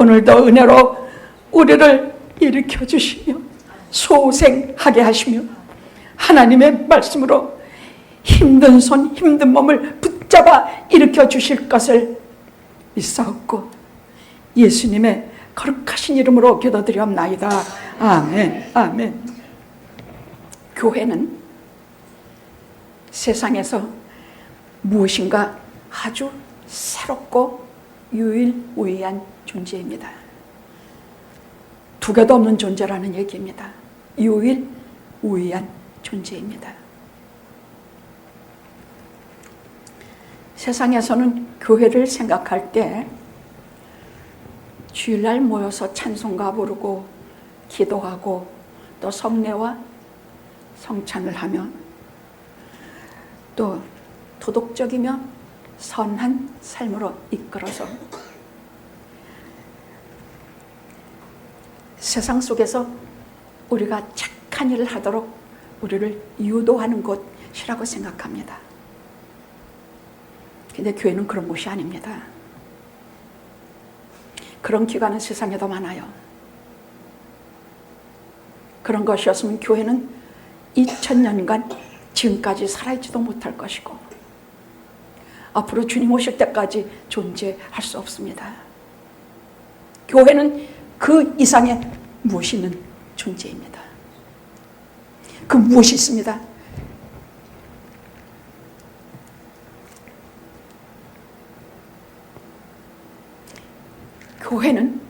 오늘도 은혜로 우리를 일으켜 주시며 소생하게 하시며 하나님의 말씀으로 힘든 손 힘든 몸을 붙잡아 일으켜 주실 것을 믿사옵고 예수님의 거룩하신 이름으로 기도드리옵나이다. 아멘. 아멘. 교회는 세상에서 무엇인가 아주 새롭고 유일무이한 존재입니다. 두 개도 없는 존재라는 얘기입니다. 유일무이한 존재입니다. 세상에서는 교회를 생각할 때 주일날 모여서 찬송가 부르고 기도하고 또 성례와 성찬을 하며 또 도덕적이며 선한 삶으로 이끌어서 세상 속에서 우리가 착한 일을 하도록 우리를 유도하는 곳이라고 생각합니다. 근데 교회는 그런 곳이 아닙니다. 그런 기관은 세상에도 많아요. 그런 것이었으면 교회는 2000년간 지금까지 살아있지도 못할 것이고 앞으로 주님 오실 때까지 존재할 수 없습니다. 교회는 그 이상의 무엇이 있는 존재입니다. 그 무엇이 있습니다. 교회는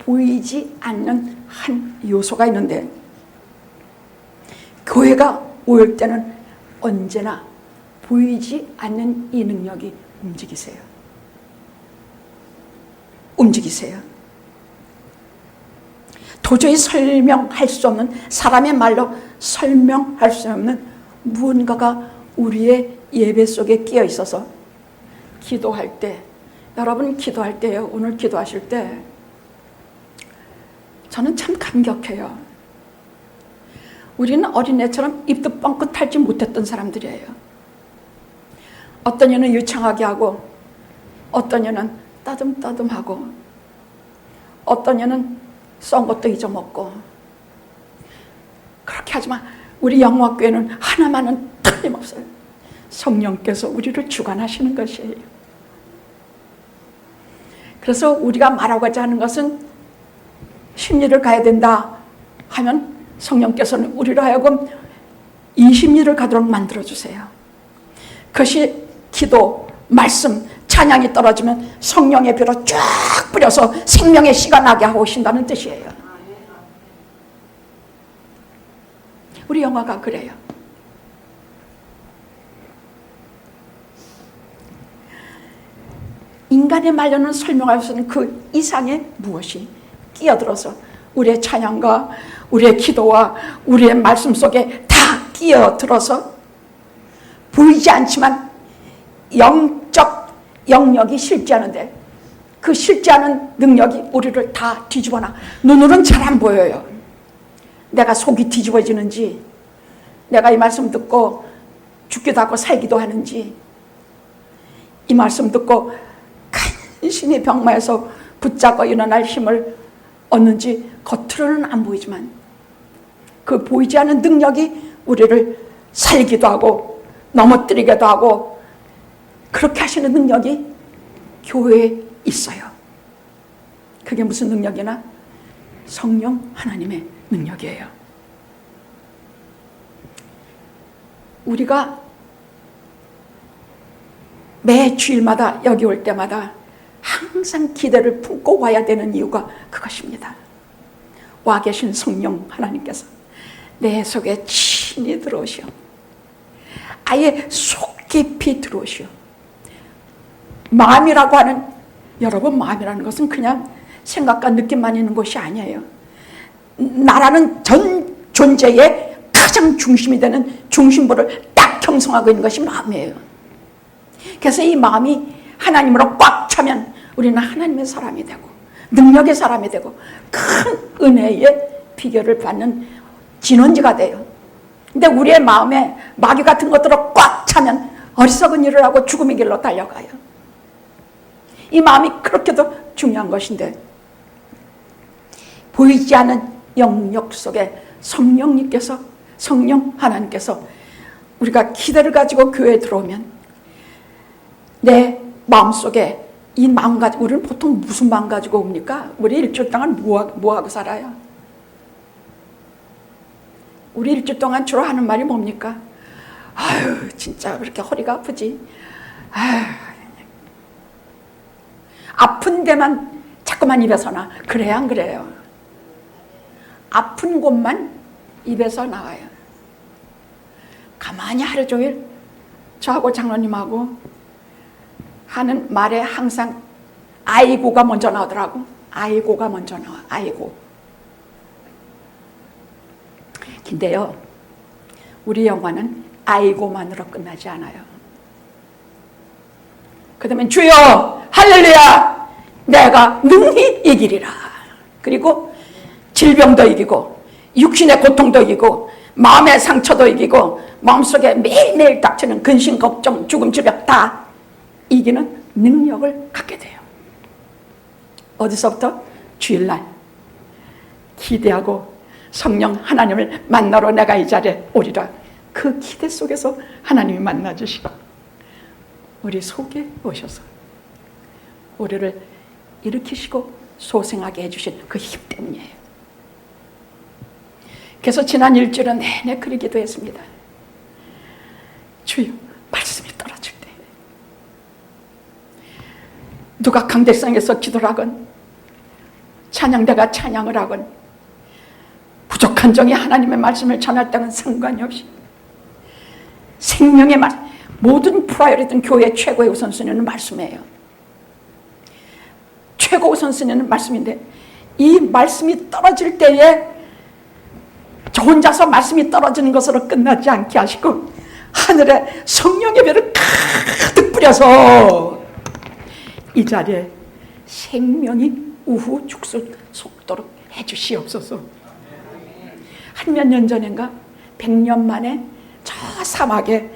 보이지 않는 한 요소가 있는데 교회가 올 때는 언제나 보이지 않는 이 능력이 움직이세요. 도저히 설명할 수 없는, 사람의 말로 설명할 수 없는 무언가가 우리의 예배 속에 끼어 있어서 기도할 때, 여러분 기도할 때요, 오늘 기도하실 때 저는 참 감격해요. 우리는 어린애처럼 입도 뻥끗 핥지 못했던 사람들이에요. 어떤 이는 유창하게 하고 어떤 이는 따듬따듬하고 어떤 이는 썬 것도 잊어먹고 그렇게 하지만 우리 영화교회는 하나만은 틀림없어요. 성령께서 우리를 주관하시는 것이에요. 그래서 우리가 말하고자 하는 것은 10리를 가야 된다 하면 성령께서는 우리로 하여금 20리를 가도록 만들어주세요. 그것이 기도, 말씀, 찬양이 떨어지면 성령의 비로 쫙 뿌려서 생명의 씨가 나게 하고 오신다는 뜻이에요. 우리 영화가 그래요. 인간의 말로는 설명할 수 없는 그 이상의 무엇이 끼어들어서 우리의 찬양과 우리의 기도와 우리의 말씀 속에 다 끼어들어서 보이지 않지만 영적 영역이 실제하는데 그 실제하는 능력이 우리를 다 뒤집어놔. 눈으로는 잘 안 보여요. 내가 속이 뒤집어지는지, 내가 이 말씀 듣고 죽기도 하고 살기도 하는지, 이 말씀 듣고 간신히 병마에서 붙잡고 일어날 힘을 얻는지 겉으로는 안 보이지만 그 보이지 않는 능력이 우리를 살기도 하고 넘어뜨리기도 하고 그렇게 하시는 능력이 교회에 있어요. 그게 무슨 능력이나? 성령 하나님의 능력이에요. 우리가 매 주일마다 여기 올 때마다 항상 기대를 품고 와야 되는 이유가 그것입니다. 와 계신 성령 하나님께서 내 속에 친히 들어오시오. 아예 속 깊이 들어오시오. 마음이라고 하는, 여러분 마음이라는 것은 그냥 생각과 느낌만 있는 것이 아니에요. 나라는 전 존재의 가장 중심이 되는 중심부를 딱 형성하고 있는 것이 마음이에요. 그래서 이 마음이 하나님으로 꽉 차면 우리는 하나님의 사람이 되고 능력의 사람이 되고 큰 은혜의 비결을 받는 진원지가 돼요. 근데 우리의 마음에 마귀 같은 것들로 꽉 차면 어리석은 일을 하고 죽음의 길로 달려가요. 이 마음이 그렇게도 중요한 것인데, 보이지 않는 영역 속에 성령님께서, 성령 하나님께서 우리가 기대를 가지고 교회에 들어오면 내 마음속에 이 마음 가지고, 우리는 보통 무슨 마음 가지고 옵니까? 우리 일주일 동안 뭐 하고 살아요? 우리 일주일 동안 주로 하는 말이 뭡니까? 아유, 진짜 왜 이렇게 허리가 아프지? 아유, 아픈 데만 자꾸만 입에서 나. 그래야 안 그래요? 아픈 곳만 입에서 나와요. 가만히 하루 종일 저하고 장로님하고 하는 말에 항상 아이고가 먼저 나오더라고. 아이고가 먼저 나와. 아이고. 근데요, 우리 영화는 아이고만으로 끝나지 않아요. 그 다음에 주여 할렐루야 내가 능히 이기리라. 그리고 질병도 이기고 육신의 고통도 이기고 마음의 상처도 이기고 마음속에 매일매일 닥치는 근심, 걱정, 죽음, 질병 다 이기는 능력을 갖게 돼요. 어디서부터? 주일날 기대하고 성령 하나님을 만나러 내가 이 자리에 오리라. 그 기대 속에서 하나님이 만나주시고 우리 속에 오셔서 우리를 일으키시고 소생하게 해주신 그 힘 때문이에요. 그래서 지난 일주일은 내내 그리 기도했습니다. 주여, 말씀이 떨어질 때 누가 강대상에서 기도를 하건 찬양대가 찬양을 하건 부족한 종이 하나님의 말씀을 전할 때는 상관이 없이 생명의 말, 모든 프라이어리든 교회의 최고의 우선순위는 말씀이에요. 최고 우선순위는 말씀인데 이 말씀이 떨어질 때에 저 혼자서 말씀이 떨어지는 것으로 끝나지 않게 하시고 하늘에 성령의 별을 가득 뿌려서 이 자리에 생명이 우후죽순 속도록 해주시옵소서. 한 몇 년 전인가 100년 만에 저 사막에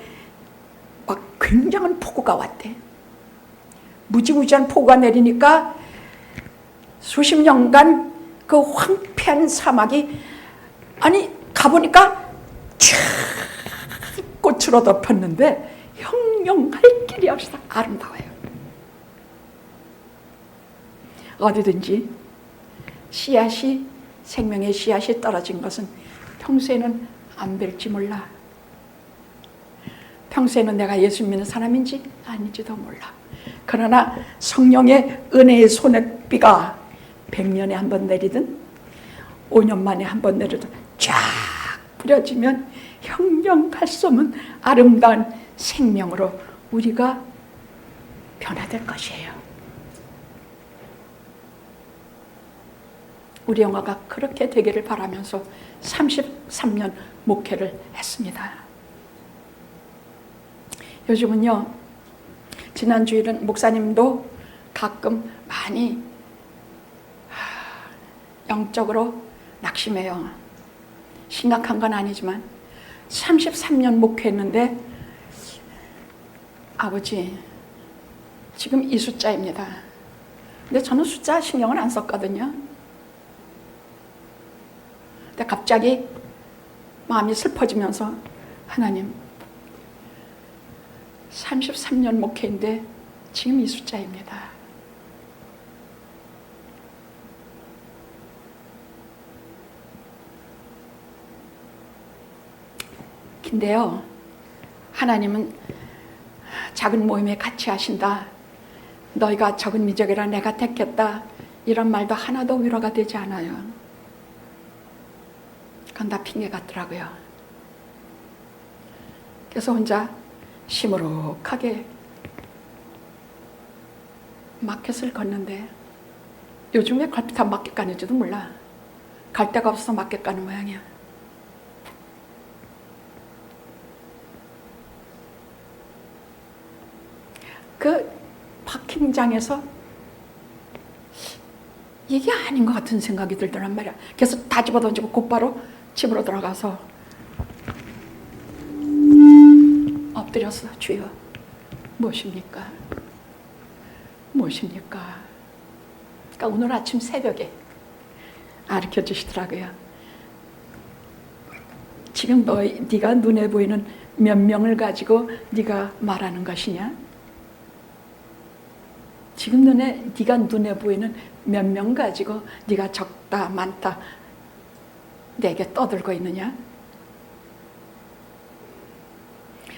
막 굉장한 폭우가 왔대. 무지무지한 폭우가 내리니까 수십 년간 그 황폐한 사막이 아니 가보니까 쫙 꽃으로 덮였는데 형용할 길이 없어 아름다워요. 어디든지 씨앗이 생명의 씨앗이 떨어진 것은 평소에는 안 뵐지 몰라. 평소에는 내가 예수 믿는 사람인지 아닌지도 몰라. 그러나 성령의 은혜의 소낙비가 100년에 한 번 내리든 5년 만에 한 번 내리든 쫙 뿌려지면 형용할 수 없는 아름다운 생명으로 우리가 변화될 것이에요. 우리 영화가 그렇게 되기를 바라면서 33년 목회를 했습니다. 요즘은요, 지난 주일은 목사님도 가끔 많이 영적으로 낙심해요. 심각한 건 아니지만 33년 목회했는데 아버지 지금 이 숫자입니다. 근데 저는 숫자 신경을 안 썼거든요. 근데 갑자기 마음이 슬퍼지면서 하나님 33년 목회인데 지금 이 숫자입니다. 근데요, 하나님은 작은 모임에 같이 하신다. 너희가 적은 민족이라 내가 택했다. 이런 말도 하나도 위로가 되지 않아요. 그건 다 핑계 같더라고요. 그래서 혼자 시무룩하게 마켓을 걷는데 요즘에 갈비탕 마켓 가는지도 몰라. 갈 데가 없어서 마켓 가는 모양이야. 그 파킹장에서 이게 아닌 것 같은 생각이 들더란 말이야. 그래서 다 집어던지고 곧바로 집으로 들어가서 엎드렸어. 주여, 무엇입니까? 무엇입니까? 그러니까 오늘 아침 새벽에 가르쳐 주시더라고요. 지금 네가 눈에 보이는 몇 명을 가지고 네가 말하는 것이냐? 지금 네가 눈에 보이는 몇 명 가지고 네가 적다 많다 내게 떠들고 있느냐?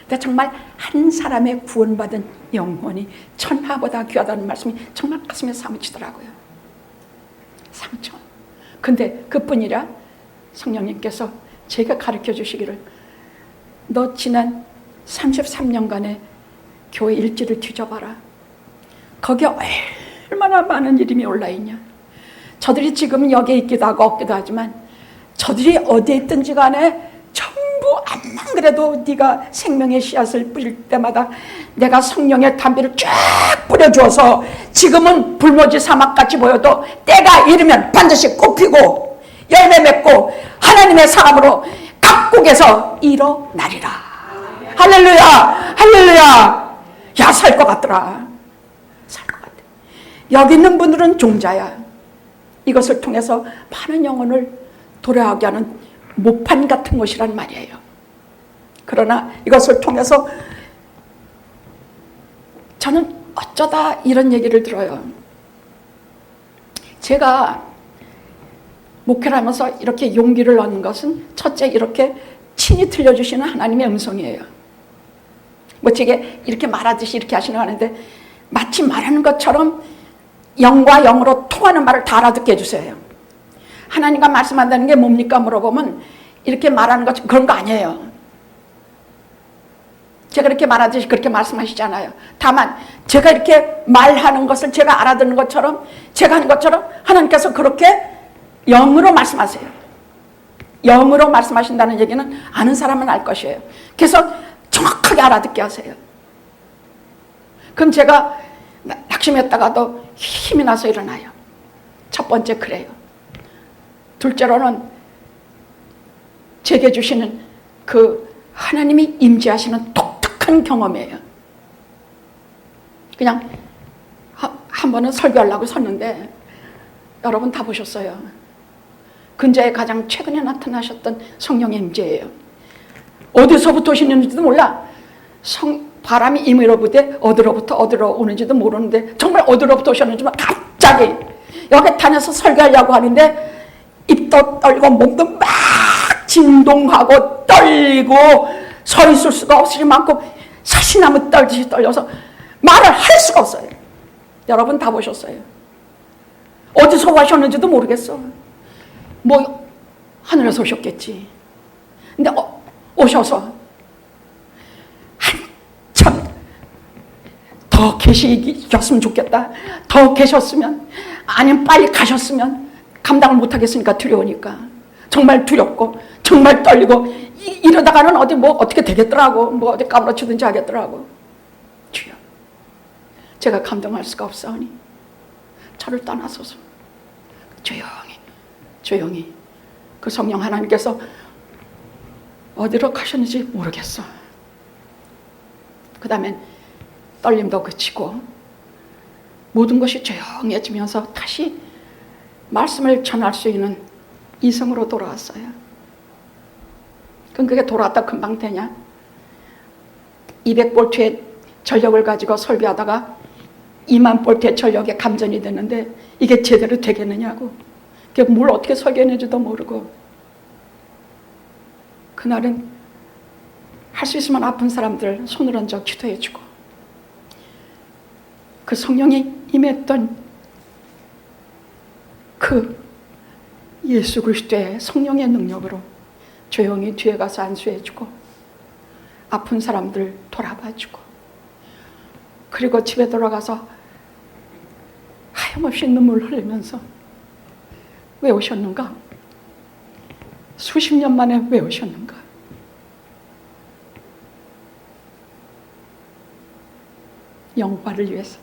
근데 정말 한 사람의 구원받은 영혼이 천하보다 귀하다는 말씀이 정말 가슴에 사무치더라고요. 상처. 근데 그뿐이라 성령님께서 제가 가르쳐 주시기를 너 지난 33년간의 교회 일지를 뒤져봐라. 거기에 얼마나 많은 이름이 올라있냐. 저들이 지금 여기에 있기도 하고 없기도 하지만 저들이 어디에 있든지 간에 전부 암만 그래도 네가 생명의 씨앗을 뿌릴 때마다 내가 성령의 담비를 쫙 뿌려주어서 지금은 불모지 사막같이 보여도 때가 이르면 반드시 꽃피고 열매 맺고 하나님의 사람으로 각국에서 일어나리라. 할렐루야, 할렐루야. 야, 살 것 같더라. 살 것 같아. 여기 있는 분들은 종자야. 이것을 통해서 많은 영혼을 도래하게 하는 모판 같은 것이란 말이에요. 그러나 이것을 통해서 저는 어쩌다 이런 얘기를 들어요. 제가 목회를 하면서 이렇게 용기를 얻는 것은 첫째 이렇게 친히 들려주시는 하나님의 음성이에요. 뭐 제게 이렇게 말하듯이 이렇게 하시는 거 하는데 마치 말하는 것처럼 영과 영으로 통하는 말을 다 알아듣게 해주세요. 하나님과 말씀한다는 게 뭡니까 물어보면 이렇게 말하는 것 그런 거 아니에요. 제가 이렇게 말하듯이 그렇게 말씀하시잖아요. 다만 제가 이렇게 말하는 것을 제가 알아듣는 것처럼 제가 하는 것처럼 하나님께서 그렇게 영으로 말씀하세요. 영으로 말씀하신다는 얘기는 아는 사람은 알 것이에요. 그래서 정확하게 알아듣게 하세요. 그럼 제가 낙심했다가도 힘이 나서 일어나요. 첫 번째 그래요. 둘째로는 제게 주시는 그 하나님이 임재하시는 독특한 경험이에요. 그냥 한 번은 설교하려고 섰는데 여러분 다 보셨어요. 근자에 가장 최근에 나타나셨던 성령의 임재예요. 어디서부터 오시는지도 몰라. 바람이 임의로부터 어디로부터 어디로 오는지도 모르는데 정말 어디로부터 오셨는지만 갑자기 여기 탄에서 설교하려고 하는데 입도 떨고 몸도 막 진동하고 떨리고 서 있을 수가 없을 만큼 사시나무 떨듯이 떨려서 말을 할 수가 없어요. 여러분 다 보셨어요. 어디서 오셨는지도 모르겠어. 뭐 하늘에서 오셨겠지. 근데 오셔서 한참 더 계시셨으면 좋겠다. 더 계셨으면 아니면 빨리 가셨으면 감당을 못하겠으니까 두려우니까 정말 두렵고 정말 떨리고 이러다가는 어디 뭐 어떻게 되겠더라고. 뭐 어디 까무러치든지 하겠더라고. 주여 제가 감당할 수가 없사오니 저를 떠나소서. 조용히 그 성령 하나님께서 어디로 가셨는지 모르겠어. 그 다음엔 떨림도 그치고 모든 것이 조용해지면서 다시 말씀을 전할 수 있는 이성으로 돌아왔어요. 그럼 그게 돌아왔다 금방 되냐? 200볼트의 전력을 가지고 설교하다가 2만 볼트의 전력에 감전이 되는데 이게 제대로 되겠느냐고. 그게 뭘 어떻게 설교했는지도 모르고. 그날은 할 수 있으면 아픈 사람들 손을 얹어 기도해주고 그 성령이 임했던 그 예수 그리스도의 성령의 능력으로 조용히 뒤에 가서 안수해주고 아픈 사람들 돌아봐주고 그리고 집에 돌아가서 하염없이 눈물 흘리면서 왜 오셨는가? 수십 년 만에 왜 오셨는가? 영화를 위해서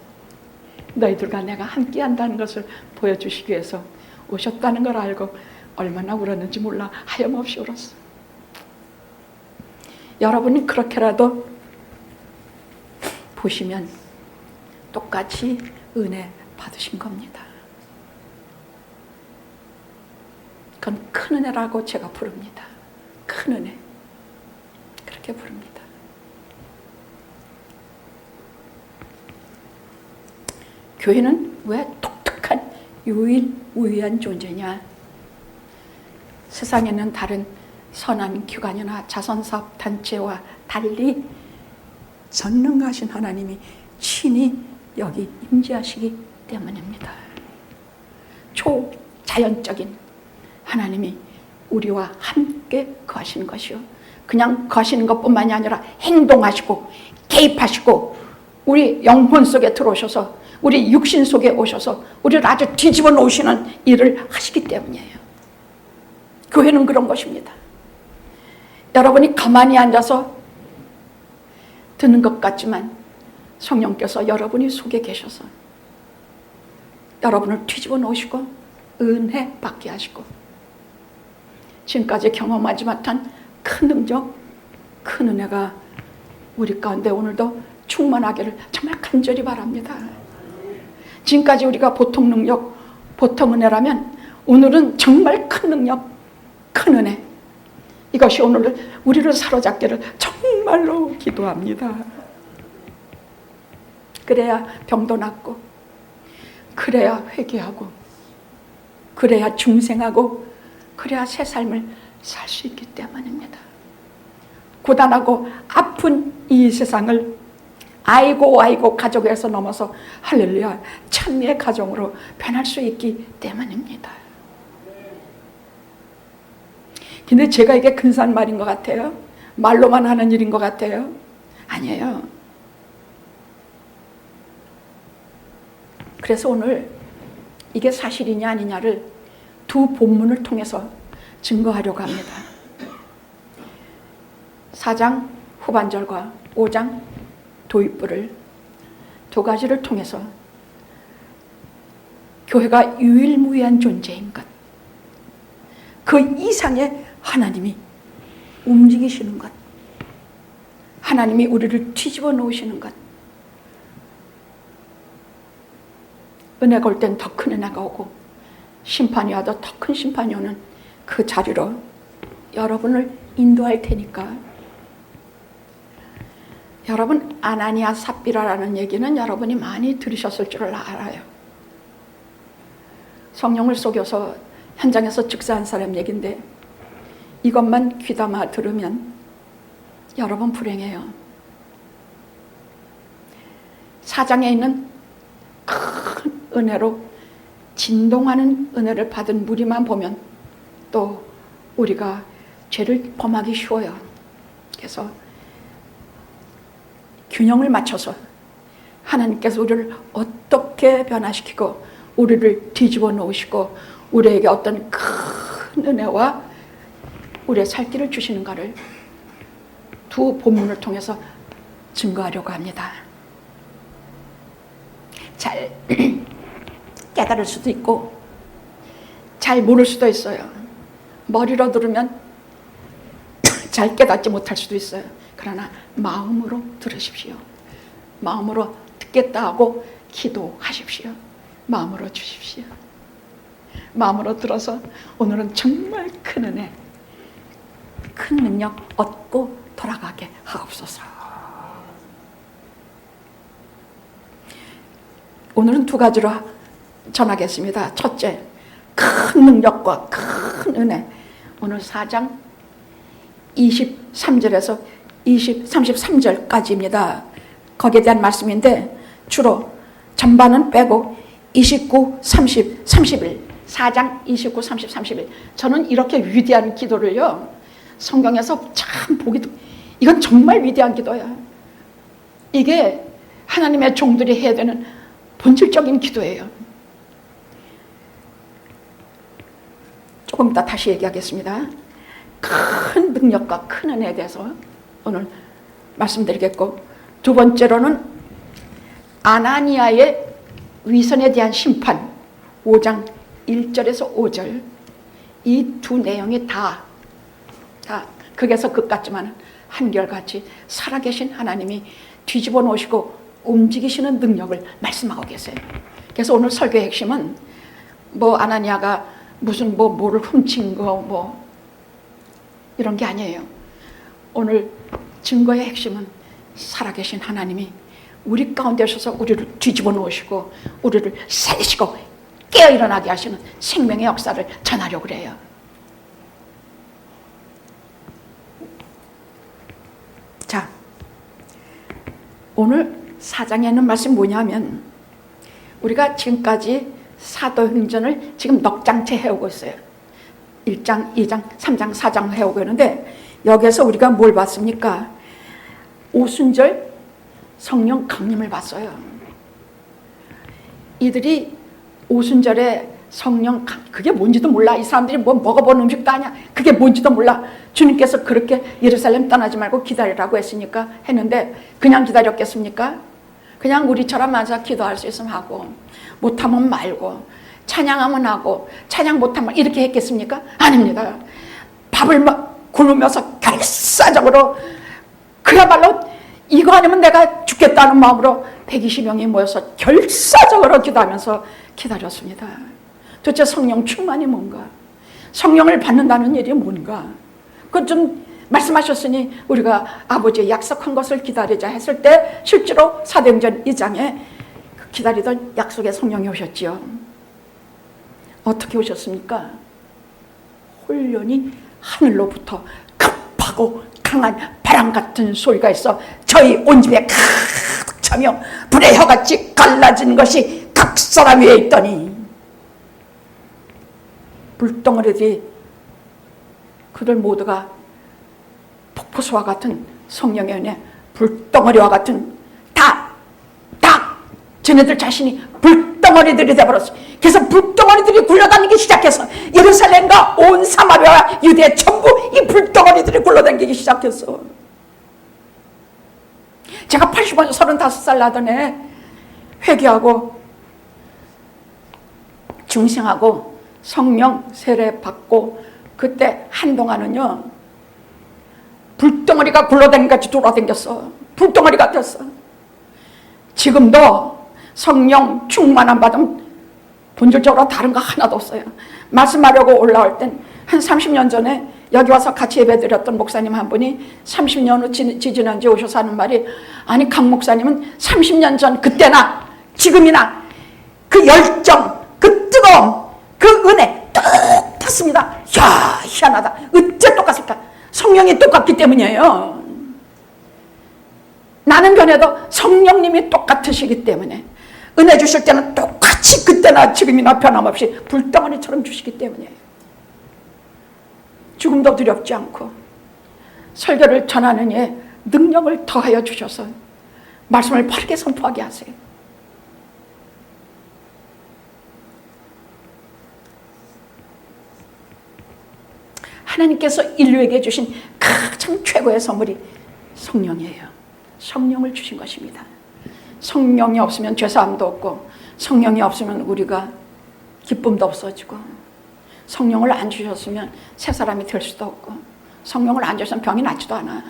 너희들과 내가 함께 한다는 것을 보여주시기 위해서 오셨다는 걸 알고 얼마나 울었는지 몰라 하염없이 울었어. 여러분이 그렇게라도 보시면 똑같이 은혜 받으신 겁니다. 그건 큰 은혜라고 제가 부릅니다. 큰 은혜. 그렇게 부릅니다. 교회는 왜 독특한 유일무이한 존재냐? 세상에 있는 다른 선한 기관이나 자선사업 단체와 달리 전능하신 하나님이 친히 여기 임재하시기 때문입니다. 초자연적인 하나님이 우리와 함께 거하시는 것이요, 그냥 거하시는 것뿐만이 아니라 행동하시고 개입하시고 우리 영혼 속에 들어오셔서 우리 육신 속에 오셔서 우리를 아주 뒤집어 놓으시는 일을 하시기 때문이에요. 교회는 그런 것입니다. 여러분이 가만히 앉아서 듣는 것 같지만 성령께서 여러분이 속에 계셔서 여러분을 뒤집어 놓으시고 은혜 받게 하시고 지금까지 경험하지 못한 큰 능력, 큰 은혜가 우리 가운데 오늘도 충만하기를 정말 간절히 바랍니다. 지금까지 우리가 보통 능력, 보통 은혜라면 오늘은 정말 큰 능력, 큰 은혜, 이것이 오늘 우리를 사로잡기를 정말로 기도합니다. 그래야 병도 낫고, 그래야 회개하고, 그래야 중생하고, 그래야 새 삶을 살 수 있기 때문입니다. 고단하고 아픈 이 세상을 아이고 가족에서 넘어서 할렐루야 찬미의 가정으로 변할 수 있기 때문입니다. 근데 제가 이게 근사한 말인 것 같아요? 말로만 하는 일인 것 같아요? 아니에요. 그래서 오늘 이게 사실이냐 아니냐를 두 본문을 통해서 증거하려고 합니다. 4장 후반절과 5장 도입부를 두 가지를 통해서 교회가 유일무이한 존재인 것, 그 이상의 하나님이 움직이시는 것, 하나님이 우리를 뒤집어 놓으시는 것, 은혜가 올 땐 더 큰 은혜가 오고 심판이 와도 더 큰 심판이 오는 그 자리로 여러분을 인도할 테니까. 여러분, 아나니아 삽비라라는 얘기는 여러분이 많이 들으셨을 줄 알아요. 성령을 속여서 현장에서 즉사한 사람 얘기인데 이것만 귀담아 들으면 여러분 불행해요. 사장에 있는 큰 은혜로 진동하는 은혜를 받은 무리만 보면 또 우리가 죄를 범하기 쉬워요. 그래서 균형을 맞춰서 하나님께서 우리를 어떻게 변화시키고 우리를 뒤집어 놓으시고 우리에게 어떤 큰 은혜와 우리의 살 길을 주시는가를 두 본문을 통해서 증거하려고 합니다. 잘 깨달을 수도 있고 잘 모를 수도 있어요. 머리로 들으면 잘 깨닫지 못할 수도 있어요. 그러나 마음으로 들으십시오. 마음으로 듣겠다 하고 기도하십시오. 마음으로 주십시오. 마음으로 들어서 오늘은 정말 큰 은혜, 큰 능력 얻고 돌아가게 하옵소서. 오늘은 두 가지로 전하겠습니다. 첫째, 큰 능력과 큰 은혜. 오늘 4장 23절에서 33절까지입니다. 거기에 대한 말씀인데 주로 전반은 빼고 29, 30, 31 4장 29, 30, 31 저는 이렇게 위대한 기도를요 성경에서 참 보기도, 이건 정말 위대한 기도야. 이게 하나님의 종들이 해야 되는 본질적인 기도예요. 조금 이따 다시 얘기하겠습니다. 큰 능력과 큰 은혜에 대해서 오늘 말씀드리겠고, 두 번째로는 아나니아의 위선에 대한 심판 5장 1절에서 5절 이 두 내용이 다 극에서 극 같지만 한결같이 살아계신 하나님이 뒤집어 놓으시고 움직이시는 능력을 말씀하고 계세요. 그래서 오늘 설교의 핵심은 뭐 아나니아가 무슨 뭐를 훔친 거 뭐 이런 게 아니에요. 오늘 증거의 핵심은 살아계신 하나님이 우리 가운데 오셔서 우리를 뒤집어 놓으시고 우리를 살리시고 깨어 일어나게 하시는 생명의 역사를 전하려고 그래요. 자, 오늘 4장에 있는 말씀이 뭐냐면 우리가 지금까지 사도행전을 지금 넉 장째 해오고 있어요. 1장, 2장, 3장, 4장 해오고 있는데 여기에서 우리가 뭘 봤습니까? 오순절 성령 강림을 봤어요. 이들이 오순절에 성령 그게 뭔지도 몰라. 이 사람들이 뭐 먹어본 음식도 아니야. 그게 뭔지도 몰라. 주님께서 그렇게 예루살렘 떠나지 말고 기다리라고 했으니까 했는데 그냥 기다렸겠습니까? 그냥 우리처럼 앉아 기도할 수 있으면 하고 못하면 말고 찬양하면 하고 찬양 못하면 이렇게 했겠습니까? 아닙니다. 밥을 굶으면서 결사적으로 그야말로 이거 아니면 내가 죽겠다는 마음으로 120명이 모여서 결사적으로 기도하면서 기다렸습니다. 도대체 성령 충만이 뭔가? 성령을 받는다는 일이 뭔가? 그것 좀 말씀하셨으니 우리가 아버지의 약속한 것을 기다리자 했을 때 실제로 사도행전 2장에 기다리던 약속의 성령이 오셨지요. 어떻게 오셨습니까? 홀련히 하늘로부터 급하고 강한 바람 같은 소리가 있어 저희 온 집에 가득 차며 불의 혀같이 갈라진 것이 각 사람 위에 있더니 불덩어리들이 그들 모두가 폭포수와 같은 성령의 은혜 불덩어리와 같은 다 쟤네들 자신이 불덩어리들이 되어버렸어. 그래서 불덩어리들이 굴러다니기 시작해서 예루살렘과 온 사마리아와 유대 전부 이 불덩어리들이 굴러다니기 시작했어. 제가 85년 35살 나던 해 회개하고 중생하고 성령 세례 받고 그때 한동안은요 불덩어리가 굴러다니는 같이 돌아다녔어. 불덩어리 같았어. 지금도 성령 충만함 받으면 본질적으로 다른 거 하나도 없어요. 말씀하려고 올라올 땐 한 30년 전에 여기 와서 같이 예배드렸던 목사님 한 분이 30년 후 지지난주에 오셔서 하는 말이 아니 강 목사님은 30년 전 그때나 지금이나 그 열정 그 뜨거움 그 은혜 똑같습니다. 야 희한하다. 어째 똑같을까? 성령이 똑같기 때문이에요. 나는 변해도 성령님이 똑같으시기 때문에 은혜 주실 때는 똑같이 그때나 지금이나 변함없이 불덩어리처럼 주시기 때문이에요. 죽음도 두렵지 않고 설교를 전하는 이에 능력을 더하여 주셔서 말씀을 바르게 선포하게 하세요. 하나님께서 인류에게 주신 가장 최고의 선물이 성령이에요. 성령을 주신 것입니다. 성령이 없으면 죄사함도 없고 성령이 없으면 우리가 기쁨도 없어지고 성령을 안 주셨으면 새 사람이 될 수도 없고 성령을 안 주셨으면 병이 낫지도 않아.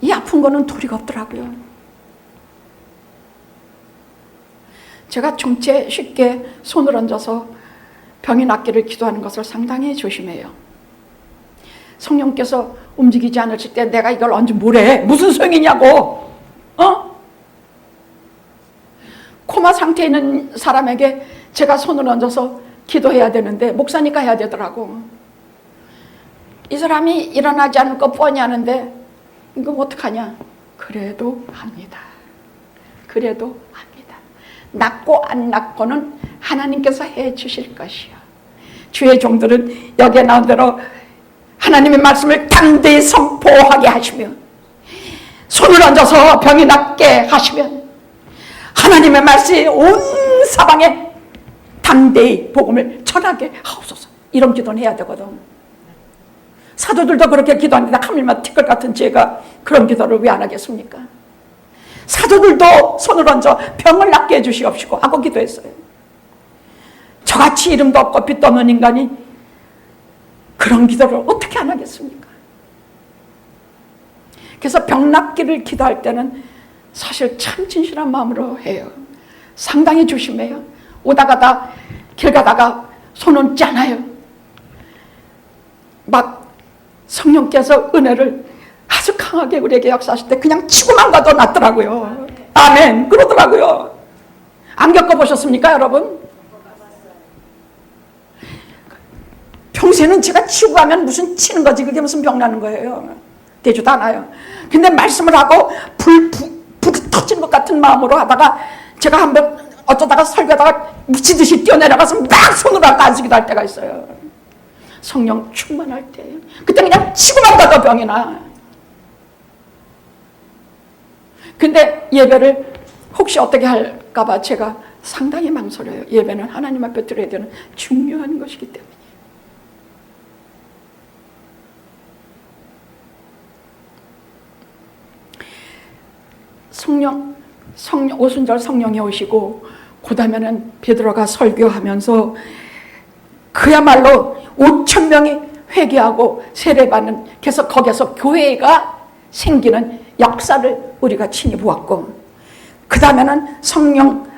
이 아픈 거는 도리가 없더라고요. 제가 정체 쉽게 손을 얹어서 병이 낫기를 기도하는 것을 상당히 조심해요. 성령께서 움직이지 않으실 때 내가 이걸 얹으 뭐래? 무슨 소용이냐고. 코마 상태에 있는 사람에게 제가 손을 얹어서 기도해야 되는데 목사니까 해야 되더라고. 이 사람이 일어나지 않을 것 뻔히 아는데 이거 어떡하냐? 그래도 합니다. 그래도 합니다. 낫고 안 낫고는 하나님께서 해 주실 것이요. 주의 종들은 여기에 나온 대로 하나님의 말씀을 담대히 선포하게 하시며 손을 얹어서 병이 낫게 하시면 하나님의 말씀이 온 사방에 담대히 복음을 전하게 하옵소서. 이런 기도는 해야 되거든. 사도들도 그렇게 기도하는데 카밀마 티끌 같은 제가 그런 기도를 왜 안 하겠습니까? 사도들도 손을 얹어 병을 낫게 해주시옵시고 하고 기도했어요. 저같이 이름도 없고 빛도 없는 인간이 그런 기도를 어떻게 안 하겠습니까? 그래서 병 낫기를 기도할 때는 사실 참 진실한 마음으로 해요. 상당히 조심해요. 오다 가다 길 가다가 손 얹지 않아요. 막 성령께서 은혜를 아주 강하게 우리에게 역사하실 때 그냥 치고만 가도 낫더라고요. 아멘. 그러더라고요. 안 겪어보셨습니까, 여러분? 평소에는 제가 치고 가면 무슨 치는 거지, 그게 무슨 병 나는 거예요. 되지도 않아요. 근데 말씀을 하고 불이 터진 것 같은 마음으로 하다가 제가 한번 어쩌다가 설교하다가 미치듯이 뛰어내려가서 막 손으로 안수기도 할 때가 있어요. 성령 충만할 때 그때 그냥 치고만 가도 병이 나. 근데 예배를 혹시 어떻게 할까봐 제가 상당히 망설여요. 예배는 하나님 앞에 드려야 되는 중요한 것이기 때문에. 성령 오순절 성령이 오시고 그 다음에는 베드로가 설교하면서 그야말로 5천 명이 회개하고 세례받는, 그래서 거기서 교회가 생기는 역사를 우리가 친히 보았고, 그 다음에는 성령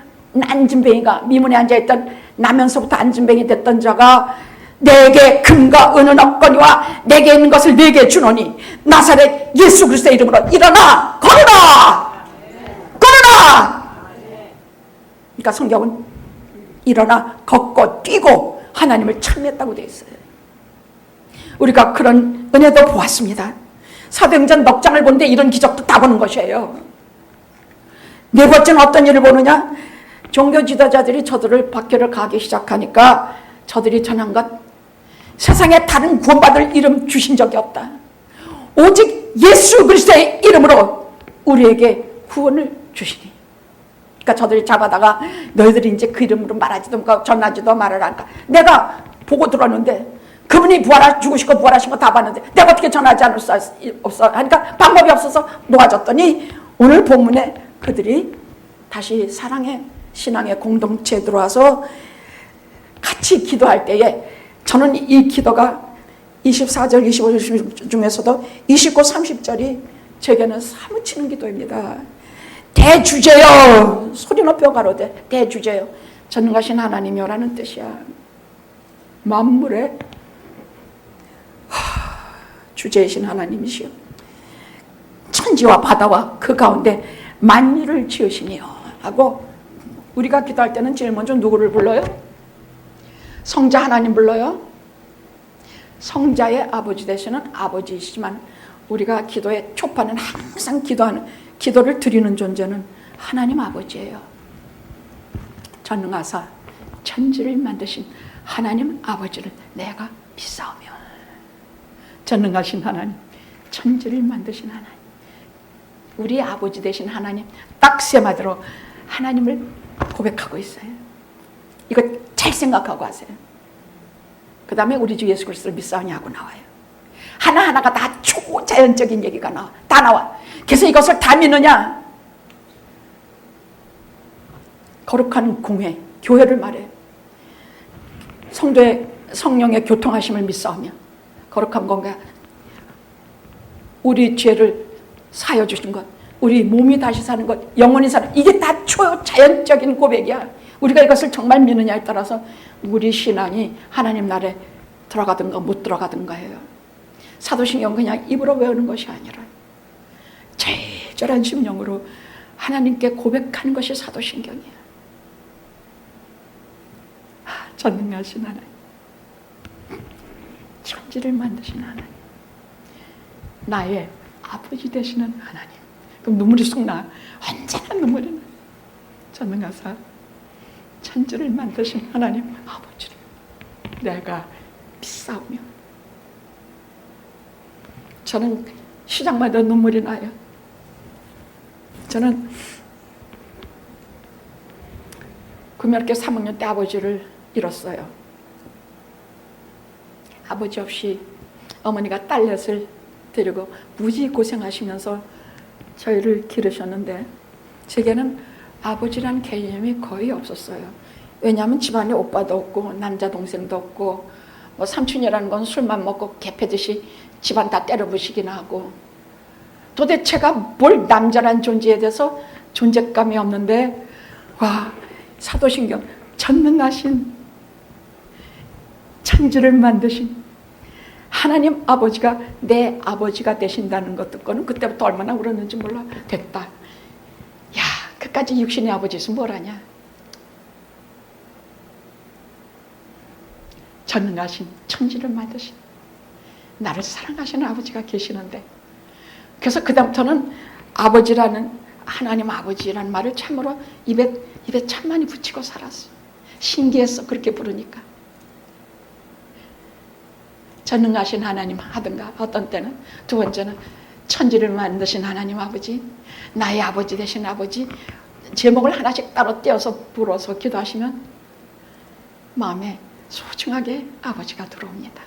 안진뱅이가 미문에 앉아있던 나면서부터 안진뱅이 됐던 자가 내게 금과 은은 없거니와 내게 있는 것을 내게 주노니 나사렛 예수 그리스도의 이름으로 일어나 걸어라. 그러니까 성경은 일어나 걷고 뛰고 하나님을 찬미했다고 되어 있어요. 우리가 그런 은혜도 보았습니다. 사도행전 넉 장을 보는데 이런 기적도 다 보는 것이에요. 네 번째는 어떤 일을 보느냐? 종교 지도자들이 저들을 박해를 가기 시작하니까 저들이 전한 것, 세상에 다른 구원받을 이름 주신 적이 없다. 오직 예수 그리스도의 이름으로 우리에게 구원을 주시니. 그러니까 저들이 잡아다가 너희들이 이제 그 이름으로 말하지도 말고 전하지도 말하라니까. 내가 보고 들었는데 그분이 죽으시고 부활하신 거 다 봤는데 내가 어떻게 전하지 않을 수 없어 하니까 방법이 없어서 놓아줬더니 오늘 본문에 그들이 다시 사랑의 신앙의 공동체에 들어와서 같이 기도할 때에 저는 이 기도가 24절 25절 중에서도 29, 30절이 제게는 사무치는 기도입니다. 대주제여, 소리 높여 가로되 대주제여, 전능하신 하나님이여라는 뜻이야. 만물의 주제이신 하나님이시여, 천지와 바다와 그 가운데 만유를 지으시니요 하고, 우리가 기도할 때는 제일 먼저 누구를 불러요? 성자 하나님 불러요. 성자의 아버지 되시는 아버지이시지만 우리가 기도의 초판은 항상 기도를 드리는 존재는 하나님 아버지예요. 전능하사 천지를 만드신 하나님 아버지를 내가 믿사오며. 전능하신 하나님, 천지를 만드신 하나님, 우리 아버지 되신 하나님, 딱 세 마디로 하나님을 고백하고 있어요. 이거 잘 생각하고 하세요. 그 다음에 우리 주 예수 그리스도를 믿사오니 하고 나와요. 하나하나가 다 초자연적인 얘기가 다 나와. 그래서 이것을 다 믿느냐? 거룩한 공회, 교회를 말해. 성도의 성령의 교통하심을 믿사오며 거룩한 공회, 우리 죄를 사여 주신 것, 우리 몸이 다시 사는 것, 영원히 사는, 이게 다 초자연적인 고백이야. 우리가 이것을 정말 믿느냐에 따라서 우리 신앙이 하나님 나라에 들어가든가 못 들어가든가예요. 사도신경 그냥 입으로 외우는 것이 아니라 절절한 심령으로 하나님께 고백하는 것이 사도신경이에요. 전능하신 하나님, 천지를 만드신 하나님, 나의 아버지 되시는 하나님. 그럼 눈물이 쑥 나. 언제나 눈물이 나. 전능하사 천지를 만드신 하나님 아버지를 내가 믿사오며. 저는 시작마다 눈물이 나요. 저는 구명학교 3학년 때 아버지를 잃었어요. 아버지 없이 어머니가 딸넷을 데리고 무지 고생하시면서 저희를 기르셨는데 제게는 아버지란 개념이 거의 없었어요. 왜냐하면 집안에 오빠도 없고 남자 동생도 없고, 뭐 삼촌이라는 건 술만 먹고 개패듯이 집안 다 때려부시긴 하고, 도대체가 뭘 남자란 존재에 대해서 존재감이 없는데, 와, 사도신경, 전능하신 천지를 만드신 하나님 아버지가 내 아버지가 되신다는 것 듣고는 그때부터 얼마나 울었는지 몰라. 됐다. 야, 그까지 육신의 아버지 있으면 뭘 하냐. 전능하신 천지를 만드신 나를 사랑하시는 아버지가 계시는데, 그래서 그다음부터는 아버지라는, 하나님 아버지라는 말을 참으로 입에 참 많이 붙이고 살았어. 신기했어, 그렇게 부르니까. 전능하신 하나님 하든가, 어떤 때는 두 번째는 천지를 만드신 하나님 아버지, 나의 아버지 되신 아버지, 제목을 하나씩 따로 떼어서 불어서 기도하시면 마음에 소중하게 아버지가 들어옵니다.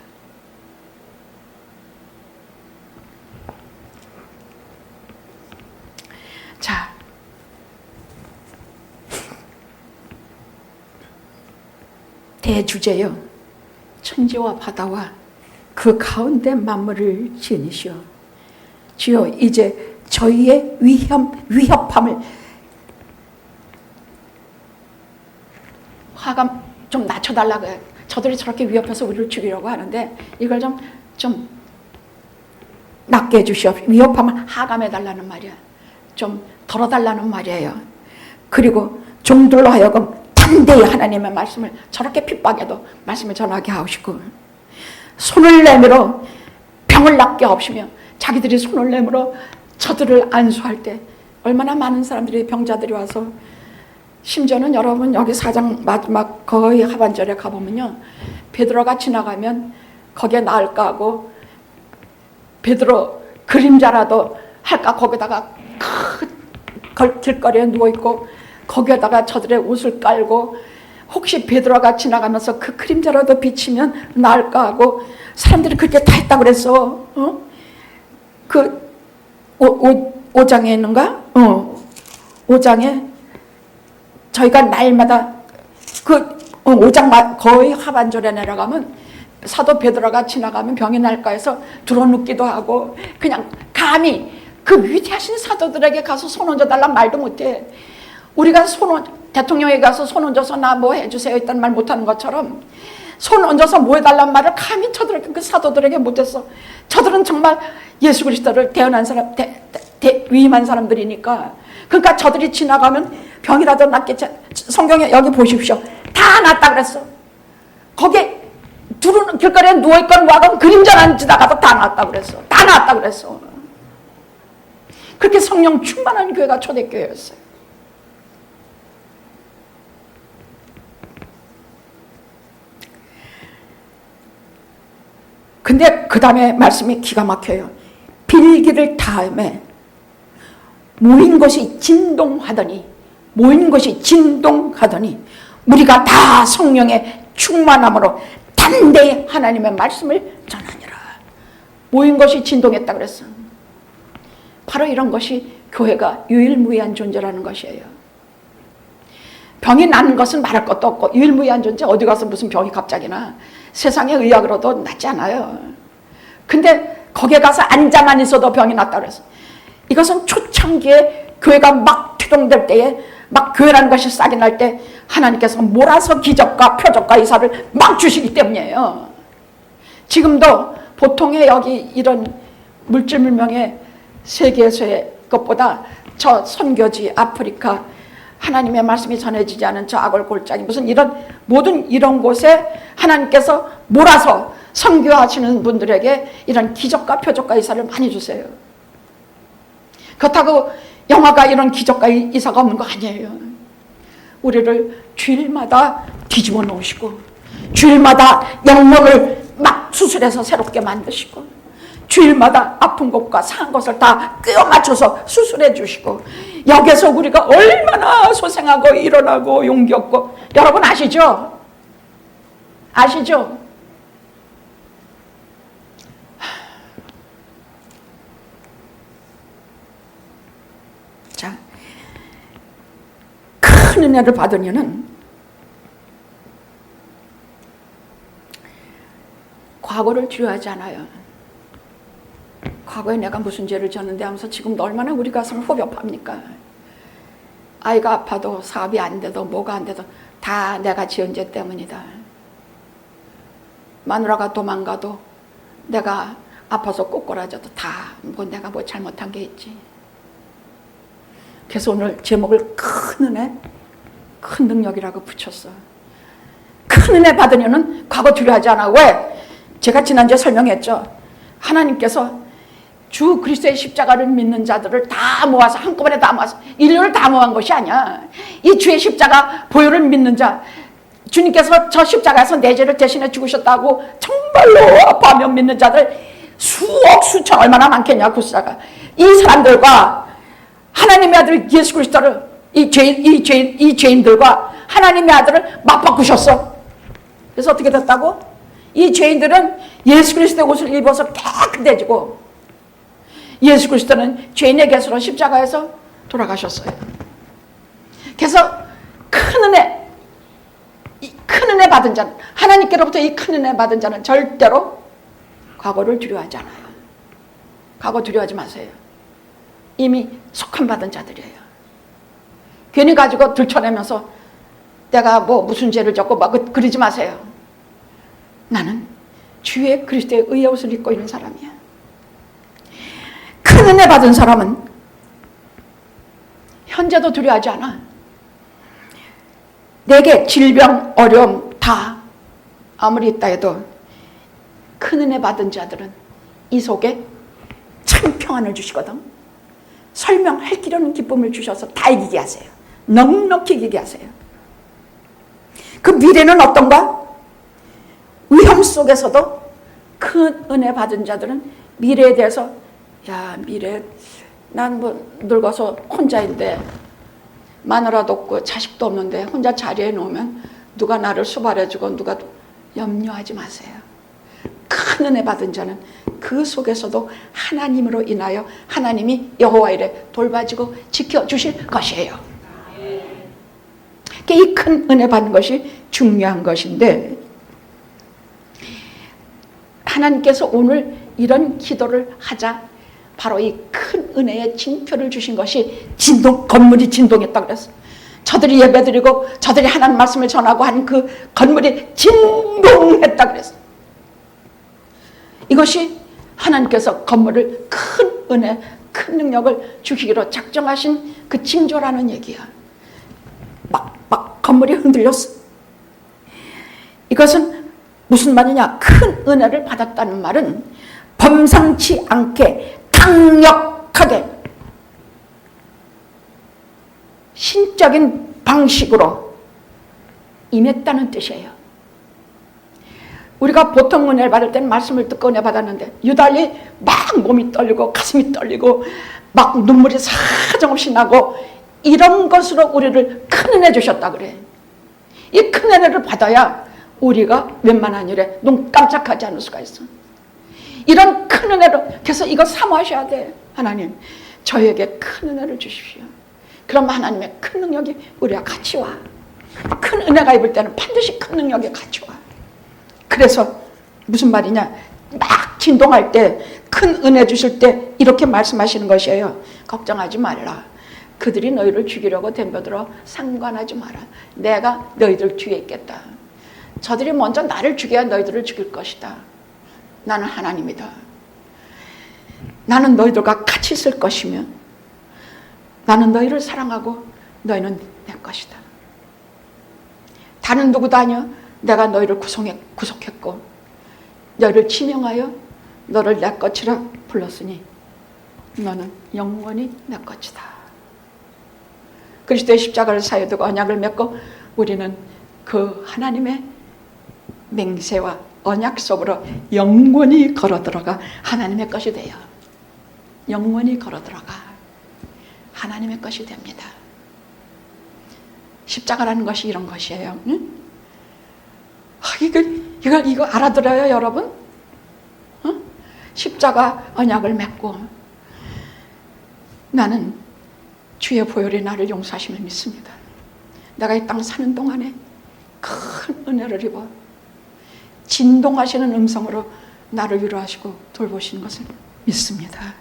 자, 대주제요, 천지와 바다와 그 가운데 만물을 지으시오. 주여, 이제 저희의 위협함을 화가 좀 낮춰달라고 해요. 저들이 저렇게 위협해서 우리를 죽이려고 하는데 이걸 좀 낮게 해주시오. 위협함을 하감해달라는 말이야. 좀 덜어달라는 말이에요. 그리고 종들로 하여금 담대히 하나님의 말씀을, 저렇게 핍박해도 말씀을 전하게 하시고, 손을 내밀어 병을 낫게 하시며, 자기들이 손을 내밀어 저들을 안수할 때 얼마나 많은 사람들이, 병자들이 와서, 심지어는 여러분 여기 4장 마지막 거의 하반절에 가보면요, 베드로가 지나가면 거기에 나을까 하고 베드로 그림자라도 할까 거기다가 큰 길거리에 누워있고 거기에다가 저들의 옷을 깔고 혹시 베드로가 지나가면서 그 그림자라도 비치면 나을까 하고 사람들이 그렇게 다 했다고 그랬어. 그 5장에 있는가? 5장에 저희가 날마다 그 5장 거의 하반절에 내려가면 사도 베드로가 지나가면 병이 날까 해서 들어눕기도 하고, 그냥 감히 그 위대하신 사도들에게 가서 손 얹어달란 말도 못해. 우리가 대통령에게 가서 손 얹어서 나 뭐 해주세요 일단 말 못하는 것처럼 손 얹어서 뭐 해달란 말을 감히 저들에게, 그 사도들에게 못했어. 저들은 정말 예수 그리스도를 대언한 사람, 위임한 사람들이니까. 그러니까 저들이 지나가면 병이라도 낫겠지. 성경에 여기 보십시오. 다 낫다 그랬어. 거기 두루는 길거리에 누워있건 뭐하건 그림자만 지나가도 다 낫다 그랬어. 다 낫다 그랬어. 그렇게 성령 충만한 교회가 초대교회였어요. 근데 그 다음에 말씀이 기가 막혀요. 빌기를 다음에 모인 것이 진동하더니 우리가 다 성령의 충만함으로 담대히 하나님의 말씀을 전하니라. 모인 것이 진동했다 그랬어. 바로 이런 것이 교회가 유일무이한 존재라는 것이에요. 병이 나는 것은 말할 것도 없고, 유일무이한 존재, 어디 가서 무슨 병이 갑자기 나. 세상의 의학으로도 낫지 않아요. 근데 거기에 가서 앉아만 있어도 병이 났다 그랬어. 이것은 초창기에 교회가 막 투동될 때에, 막 교회라는 것이 싹이 날 때 하나님께서 몰아서 기적과 표적과 이사를 막 주시기 때문이에요. 지금도 보통의 여기 이런 물질물명의 세계에서의 것보다 저 선교지 아프리카, 하나님의 말씀이 전해지지 않은 저 아골 골짜기, 무슨 이런 모든 이런 곳에 하나님께서 몰아서 선교하시는 분들에게 이런 기적과 표적과 이사를 많이 주세요. 그렇다고 영화가 이런 기적과 이사가 없는 거 아니에요. 우리를 주일마다 뒤집어 놓으시고, 주일마다 영혼을 막 수술해서 새롭게 만드시고, 주일마다 아픈 것과 상한 것을 다 끼워 맞춰서 수술해 주시고, 여기서 우리가 얼마나 소생하고 일어나고 용기 없고, 여러분 아시죠? 아시죠? 자, 큰 은혜를 받은 이는 과거를 두려워하지 않아요. 과거에 내가 무슨 죄를 졌는데 하면서 지금도 얼마나 우리 가슴을 후벼팝니까? 아이가 아파도 사업이 안 돼도 뭐가 안 돼도 다 내가 지은 죄 때문이다. 마누라가 도망가도 내가 아파서 꼬꾸라져도 다 뭐 내가 뭐 잘못한 게 있지. 그래서 오늘 제목을 큰 은혜, 큰 능력이라고 붙였어. 큰 은혜 받으려는 과거 두려워하지 않아. 왜? 제가 지난주에 설명했죠. 하나님께서 주 그리스도의 십자가를 믿는 자들을 다 모아서 한꺼번에 다 모아서 인류를 다 모은 것이 아니야. 이 주의 십자가 보혈을 믿는 자, 주님께서 저 십자가에서 내 죄를 대신해 죽으셨다고 정말로 아파하며 믿는 자들 수억 수천 얼마나 많겠냐. 구수자가 이 사람들과 하나님의 아들 예수 그리스도를 이 죄인들과 하나님의 아들을 맞바꾸셨어. 그래서 어떻게 됐다고? 이 죄인들은 예수 그리스도의 옷을 입어서 깨끗해지고 예수 그리스도는 죄인의 곁으로 십자가에서 돌아가셨어요. 그래서 큰 은혜 받은 자는, 하나님께로부터 이 큰 은혜 받은 자는 절대로 과거를 두려워하지 않아요. 과거 두려워하지 마세요. 이미 속한 받은 자들이에요. 괜히 가지고 들춰내면서 내가 뭐 무슨 죄를 졌고 막 그러지 마세요. 나는 주의 그리스도의 의의 옷을 입고 있는 사람이야. 큰 은혜 받은 사람은 현재도 두려워하지 않아. 내게 질병, 어려움 다 아무리 있다 해도 큰 은혜 받은 자들은 이 속에 참 평안을 주시거든. 설명할 길 없는 기쁨을 주셔서 다 이기게 하세요. 넉넉히 이기게 하세요. 그 미래는 어떤가? 위험 속에서도 큰 은혜 받은 자들은 미래에 대해서 야, 미래 난 뭐 늙어서 혼자인데 마누라도 없고 자식도 없는데 혼자 자리에 놓으면 누가 나를 수발해주고 누가 염려하지 마세요. 큰 은혜 받은 자는 그 속에서도 하나님으로 인하여 하나님이 여호와 이래 돌봐주고 지켜주실 것이에요. 이 큰 은혜 받는 것이 중요한 것인데 하나님께서 오늘 이런 기도를 하자 바로 이 큰 은혜의 징표를 주신 것이 건물이 진동했다고 그랬어요. 저들이 예배드리고 저들이 하나님 말씀을 전하고 하는 그 건물이 진동했다고 그랬어요. 이것이 하나님께서 건물을 큰 은혜, 큰 능력을 주시기로 작정하신 그 징조라는 얘기야. 막 건물이 흔들렸어. 이것은 무슨 말이냐? 큰 은혜를 받았다는 말은 범상치 않게 강력하게 신적인 방식으로 임했다는 뜻이에요. 우리가 보통 은혜를 받을 때는 말씀을 듣고 은혜 받았는데 유달리 막 몸이 떨리고 가슴이 떨리고 막 눈물이 사정없이 나고 이런 것으로 우리를 큰 은혜 주셨다 그래. 이 큰 은혜를 받아야 우리가 웬만한 일에 눈 깜짝하지 않을 수가 있어. 이런 큰 은혜로, 그래서 이거 사모하셔야 돼. 하나님, 저에게 큰 은혜를 주십시오. 그럼 하나님의 큰 능력이 우리와 같이 와. 큰 은혜가 입을 때는 반드시 큰 능력이 같이 와. 그래서 무슨 말이냐? 막 진동할 때, 큰 은혜 주실 때 이렇게 말씀하시는 것이에요. 걱정하지 말라. 그들이 너희를 죽이려고 덤벼들어 상관하지 마라. 내가 너희들 뒤에 있겠다. 저들이 먼저 나를 죽여야 너희들을 죽일 것이다. 나는 하나님이다. 나는 너희들과 같이 있을 것이며 나는 너희를 사랑하고 너희는 내 것이다. 다른 누구도 아니야. 내가 너희를 구속했고 너희를 지명하여 너를 내 것이라 불렀으니 너는 영원히 내 것이다. 그리스도의 십자가를 사이에 두고 언약을 맺고 우리는 그 하나님의 맹세와 언약 속으로 영원히 걸어 들어가 하나님의 것이 돼요. 영원히 걸어 들어가 하나님의 것이 됩니다. 십자가라는 것이 이런 것이에요. 응? 이거 알아들어요, 여러분? 어? 십자가 언약을 맺고 나는 주의 보혈이 나를 용서하심을 믿습니다. 내가 이 땅 사는 동안에 큰 은혜를 입어 진동하시는 음성으로 나를 위로하시고 돌보시는 것을 믿습니다.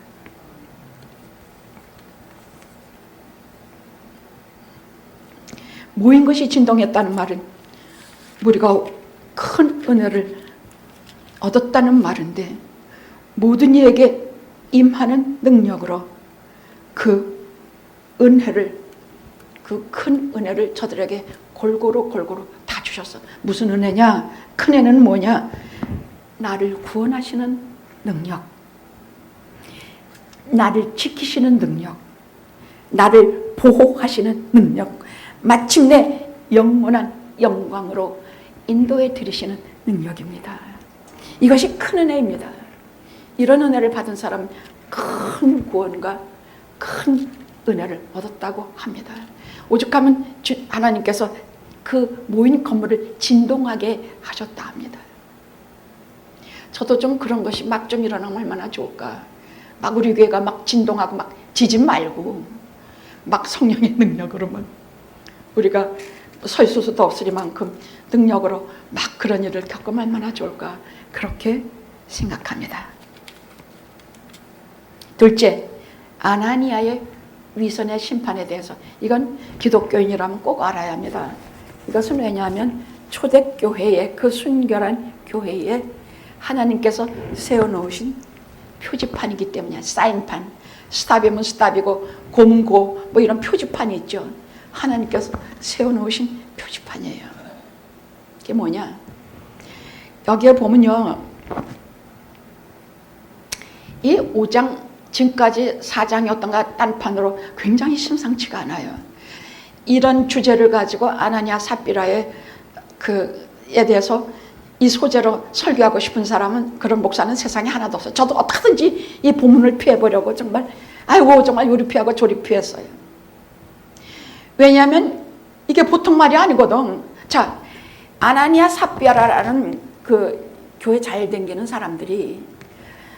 모인 것이 진동했다는 말은 우리가 큰 은혜를 얻었다는 말인데, 모든 이에게 임하는 능력으로 그 은혜를, 그 큰 은혜를 저들에게 골고루 다 주셨어. 무슨 은혜냐? 큰 은혜는 뭐냐? 나를 구원하시는 능력, 나를 지키시는 능력, 나를 보호하시는 능력, 마침내 영원한 영광으로 인도해 드리시는 능력입니다. 이것이 큰 은혜입니다. 이런 은혜를 받은 사람은 큰 구원과 큰 은혜를 얻었다고 합니다. 오죽하면 하나님께서 그 모인 건물을 진동하게 하셨다 합니다. 저도 좀 그런 것이 막 좀 일어나면 얼마나 좋을까. 막 우리 교회가 막 진동하고 막 지지 말고 막 성령의 능력으로만 우리가 설 수도 없으리만큼 능력으로 막 그런 일을 겪으면 얼마나 좋을까, 그렇게 생각합니다. 둘째, 아나니아의 위선의 심판에 대해서, 이건 기독교인이라면 꼭 알아야 합니다. 이것은 왜냐하면 초대교회의, 그 순결한 교회에 하나님께서 세워놓으신 표지판이기 때문이야. 사인판, 스탑이면 스탑이고 고면 고, 뭐 이런 표지판이 있죠. 하나님께서 세워놓으신 표지판이에요. 그게 뭐냐? 여기에 보면요, 이 5장 지금까지 4장이었던가 딴판으로 굉장히 심상치가 않아요. 이런 주제를 가지고 아나니아 삽비라의 그에 대해서 이 소재로 설교하고 싶은 사람은, 그런 목사는 세상에 하나도 없어요. 저도 어떻게든지 이 본문을 피해보려고 정말 요리 피하고 조리 피했어요. 왜냐하면 이게 보통 말이 아니거든. 자, 아나니아 삽비라라는 그 교회 잘 댕기는 사람들이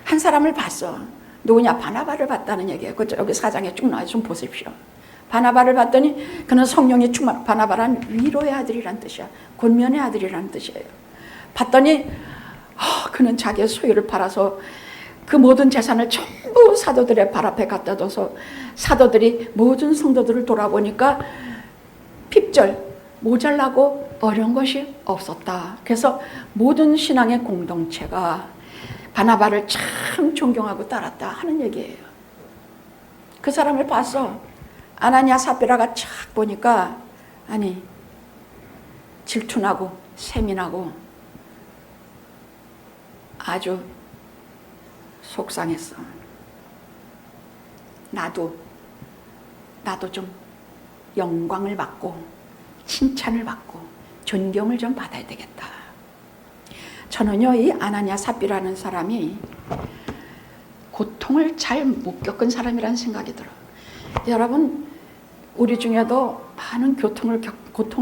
한 사람을 봤어. 누구냐? 바나바를 봤다는 얘기예요. 여기 4장에 쭉 나와요. 좀 보십시오. 바나바를 봤더니 그는 성령이 충만, 바나바란 위로의 아들이란 뜻이야. 권면의 아들이라는 뜻이에요. 봤더니 그는 자기의 소유를 팔아서 그 모든 재산을 전부 사도들의 발 앞에 갖다 둬서 사도들이 모든 성도들을 돌아보니까 핍절, 모자라고 어려운 것이 없었다. 그래서 모든 신앙의 공동체가 바나바를 참 존경하고 따랐다 하는 얘기예요. 그 사람을 봤어. 아나니아 삽비라가 착 보니까, 아니, 질투나고 세민하고 아주 속상했어. 나도 좀 영광을 받고 칭찬을 받고 존경을 좀 받아야 되겠다. 저는요, 이 아나니아 삽비라는 사람이 고통을 잘 못 겪은 사람이라는 생각이 들어요. 여러분, 우리 중에도 많은 고통을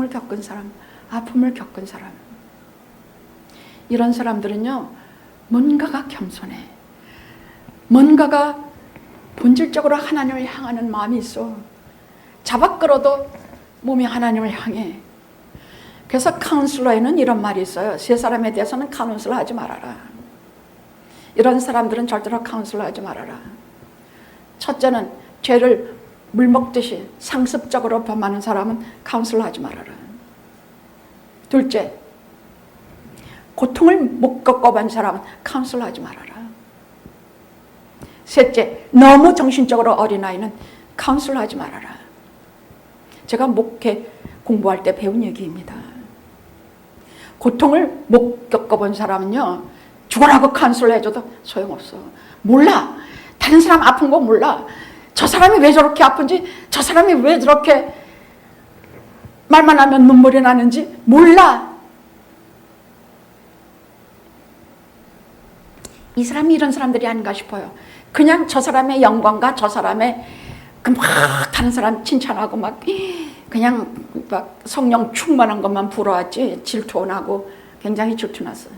겪은 사람, 아픔을 겪은 사람, 이런 사람들은요, 뭔가가 겸손해. 뭔가가 본질적으로 하나님을 향하는 마음이 있어. 잡아 끌어도 몸이 하나님을 향해. 그래서 카운슬러에는 이런 말이 있어요. 세 사람에 대해서는 카운슬러 하지 말아라. 이런 사람들은 절대로 카운슬러 하지 말아라. 첫째는 죄를 물 먹듯이 상습적으로 범하는 사람은 카운슬러 하지 말아라. 둘째, 고통을 못 겪어본 사람은 카운슬러 하지 말아라. 셋째, 너무 정신적으로 어린아이는 카운슬러 하지 말아라. 제가 목회 공부할 때 배운 얘기입니다. 고통을 못 겪어본 사람은요, 죽으라고 카운슬러 해줘도 소용없어. 몰라. 다른 사람 아픈 거 몰라. 저 사람이 왜 저렇게 아픈지, 저 사람이 왜 저렇게 말만 하면 눈물이 나는지 몰라. 이 사람이 이런 사람들이 아닌가 싶어요. 그냥 저 사람의 영광과 저 사람의 막 다른 사람 칭찬하고 막 그냥 막 성령 충만한 것만 부러웠지 질투나고 굉장히 질투났어요.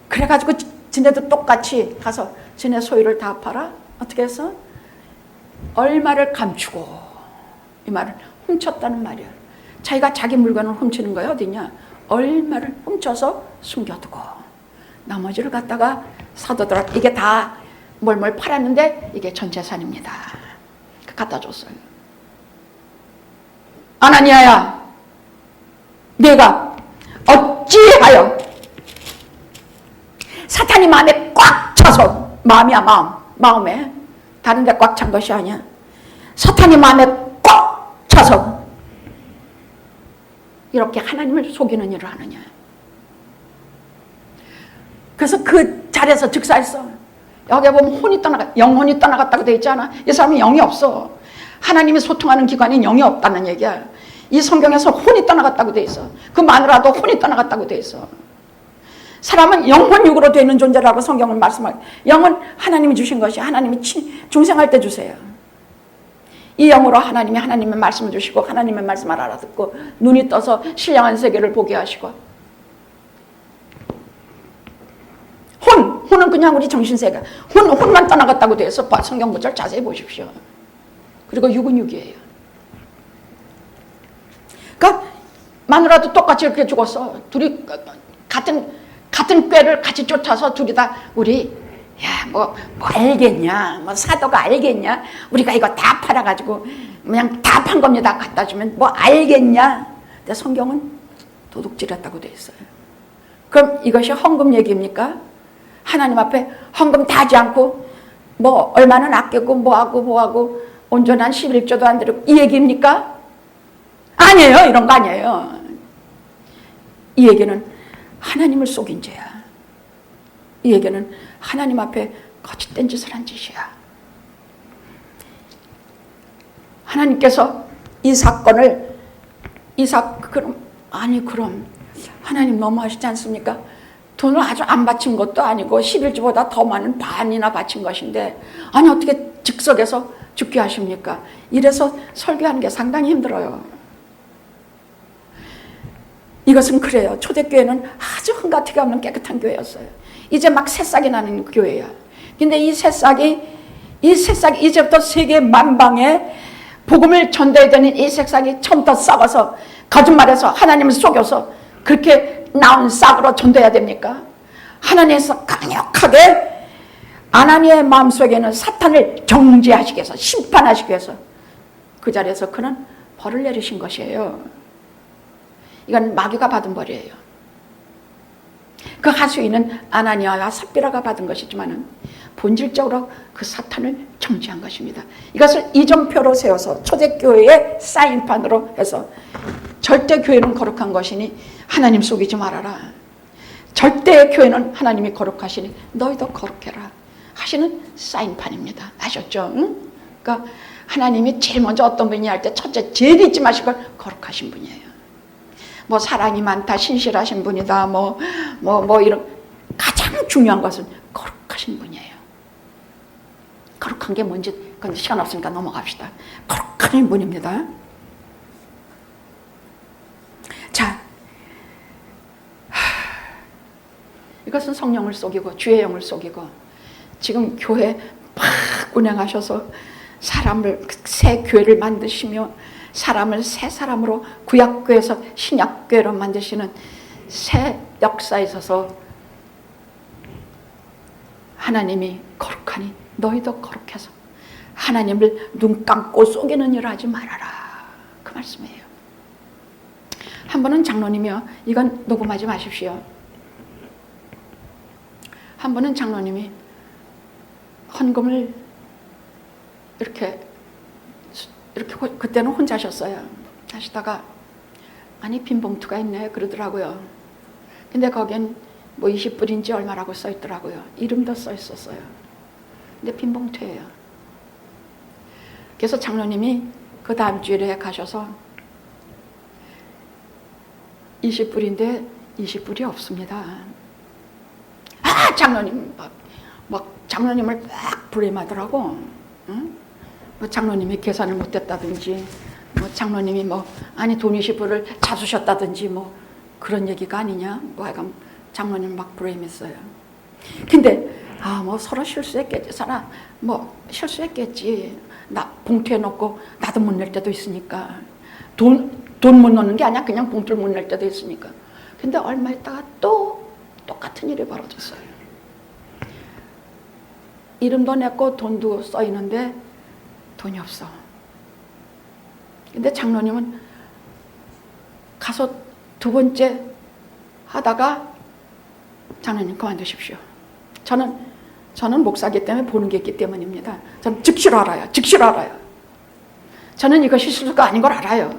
그래가지고 지네도 똑같이 가서 지네 소유를 다 팔아. 어떻게 해서? 얼마를 감추고, 이 말은 훔쳤다는 말이야. 자기가 자기 물건을 훔치는 거야 어디냐? 얼마를 훔쳐서 숨겨두고 나머지를 갖다가 사도들한테, 이게 다 뭘 팔았는데 이게 전 재산입니다. 갖다 줬어요. 아나니아야, 내가 어찌하여 사탄이 마음에 꽉 차서, 마음이야 마음에, 다른 데 꽉 찬 것이 아니야. 사탄이 마음에 꽉 차서 이렇게 하나님을 속이는 일을 하느냐. 그래서 그 자리에서 즉사했어. 여기 보면 영혼이 떠나갔다고 돼 있잖아. 이 사람은 영이 없어. 하나님이 소통하는 기관인 영이 없다는 얘기야. 이 성경에서 혼이 떠나갔다고 돼 있어. 그 마누라도 혼이 떠나갔다고 돼 있어. 사람은 영혼 육으로 되어 있는 존재라고 성경은 말씀하고, 영은 하나님이 주신 것이 하나님이 중생할 때 주세요. 이 영으로 하나님이 하나님의 말씀을 주시고 하나님의 말씀을 알아듣고 눈이 떠서 신령한 세계를 보게 하시고, 혼은 그냥 우리 정신세계, 혼만 떠나갔다고 되어 있어. 성경 구절 자세히 보십시오. 그리고 육은 육이에요. 그러니까 마누라도 똑같이 이렇게 죽었어. 둘이 같은 꾀를 같이 쫓아서 둘이 다 뭐 알겠냐, 뭐 사도가 알겠냐, 우리가 이거 다 팔아가지고 그냥 다 판 겁니다. 갖다 주면 뭐 알겠냐. 근데 성경은 도둑질했다고 돼 있어요. 그럼 이것이 헌금 얘기입니까? 하나님 앞에 헌금 다 하지 않고 뭐 얼마는 아끼고 뭐하고 온전한 11조도 안 드리고 이 얘기입니까? 아니에요. 이런 거 아니에요. 이 얘기는 하나님을 속인 죄야. 이 얘기는 하나님 앞에 거짓된 짓을 한 짓이야. 하나님께서 이 사건을 그럼 하나님 너무하시지 않습니까? 돈을 아주 안 바친 것도 아니고 11조보다 더 많은 반이나 바친 것인데 아니 어떻게 즉석에서 죽게 하십니까? 이래서 설교하는 게 상당히 힘들어요. 이것은 그래요. 초대교회는 아주 흥같이가 없는 깨끗한 교회였어요. 이제 막 새싹이 나는 교회야. 근데 이 새싹이 이제부터 세계 만방에 복음을 전도해야 되는 이 새싹이 처음부터 썩어서 거짓말해서 하나님을 속여서 그렇게 나온 싹으로 전도해야 됩니까? 하나님께서 강력하게 아나니아의 마음속에는 사탄을 정죄하시기 위해서, 심판하시기 위해서 그 자리에서 그는 벌을 내리신 것이에요. 이건 마귀가 받은 벌이에요. 그 하수인은 아나니아와 삽비라가 받은 것이지만 본질적으로 그 사탄을 정죄한 것입니다. 이것을 이정표로 세워서 초대교회의 사인판으로 해서 절대 교회는 거룩한 것이니 하나님 속이지 말아라. 절대 교회는 하나님이 거룩하시니 너희도 거룩해라 하시는 사인판입니다. 아셨죠? 응? 그러니까 하나님이 제일 먼저 어떤 분이 할 때 첫째 제일 잊지 마시고 거룩하신 분이에요. 뭐 사랑이 많다, 신실하신 분이다, 뭐 이런 가장 중요한 것은 거룩하신 분이에요. 거룩한 게 뭔지 그건 시간 없으니까 넘어갑시다. 거룩한 분입니다. 자, 이것은 성령을 속이고 주의 영을 속이고 지금 교회 막 운행하셔서 사람을 새 교회를 만드시며 사람을 새 사람으로 구약교회에서 신약교회로 만드시는 새 역사에 있어서 하나님이 거룩하니 너희도 거룩해서 하나님을 눈 감고 속이는 일을 하지 말아라. 그 말씀이에요. 한 번은 장로님이요. 이건 녹음하지 마십시오. 한 번은 장로님이 헌금을 이렇게 그때는 혼자 하셨어요. 하시다가 아니 빈 봉투가 있네 그러더라고요. 근데 거긴 뭐 20불인지 얼마라고 써 있더라고요. 이름도 써 있었어요. 근데 빈 봉투예요. 그래서 장로님이 그 다음 주일에 가셔서 20불인데 20불이 없습니다. 아 장로님 막 장로님을 막 불임하더라고. 응? 뭐 장로님이 계산을 못했다든지 뭐 장로님이 뭐 아니 돈 20불을 잡수셨다든지 뭐 그런 얘기가 아니냐 뭐 하여간 장로님 막 불임했어요. 근데 뭐 서로 실수했겠지. 사람 뭐 실수했겠지. 나 봉투에 넣고 나도 못 낼 때도 있으니까 돈 못 넣는 게 아니야. 그냥 봉투를 못 낼 때도 있으니까. 근데 얼마 있다가 또 똑같은 일이 벌어졌어요. 이름도 냈고 돈도 써 있는데 돈이 없어. 근데 장로님은 가서 두 번째 하다가 장로님 그만두십시오. 저는 목사기 때문에 보는 게 있기 때문입니다. 저는 즉시로 알아요. 즉시로 알아요. 저는 이것이 실수가 아닌 걸 알아요.